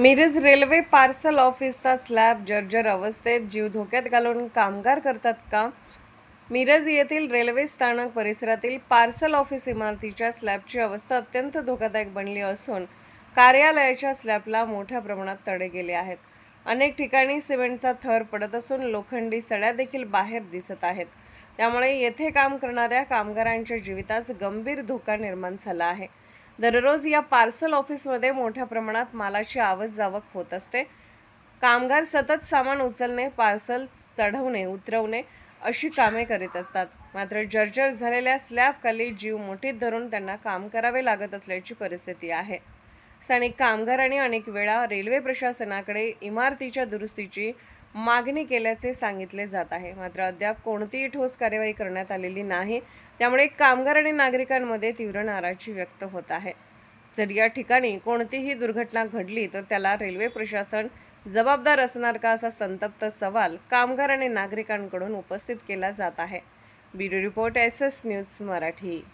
Miraj railway parcel ऑफिसचा slab जर्जर अवस्थेत, जीव धोक्यात घालून कामगार करतात काम. मिरज येथील रेल्वे स्थानक परिसरातील पार्सल ऑफिस इमारतीच्या स्लॅबची अवस्था अत्यंत धोकादायक बनली असून कार्यालयाच्या स्लॅबला मोठ्या प्रमाणात तडे गेले आहेत. अनेक ठिकाणी सिमेंटचा थर पडत असून लोखंडी सळ्या देखील बाहेर दिसत आहेत. त्यामुळे येथे काम करणाऱ्या कामगारांच्या जीवितास गंभीर धोका निर्माण झाला आहे. दररोज या पार्सल ऑफिसमध्ये मोठ्या प्रमाणात मालाची आवक-जावक होत असते. कामगार सतत सामान उचलणे, पार्सल चढवणे, उतरवणे अशी कामे करीत असतात. मात्र जर्जर झालेल्या स्लॅबखाली जीव मुठीत धरून त्यांना काम करावे लागत असल्याची परिस्थिती आहे. स्थानिक कामगारांनी अनेक वेळा रेल्वे प्रशासनाकडे इमारतीच्या दुरुस्तीची मागणी केल्याचे सांगितले जात आहे. मात्र अद्याप कोणतीही ठोस कार्यवाही करण्यात आलेली नाही. त्यामुळे कामगार आणि नागरिकांमध्ये तीव्र नाराजी व्यक्त होत आहे. जर या ठिकाणी कोणतीही दुर्घटना घडली तर त्याला रेल्वे प्रशासन जबाबदार असणार का, असा संतप्त सवाल कामगार आणि नागरिकांकडून उपस्थित केला जात आहे. Bureau report SS news Marathi.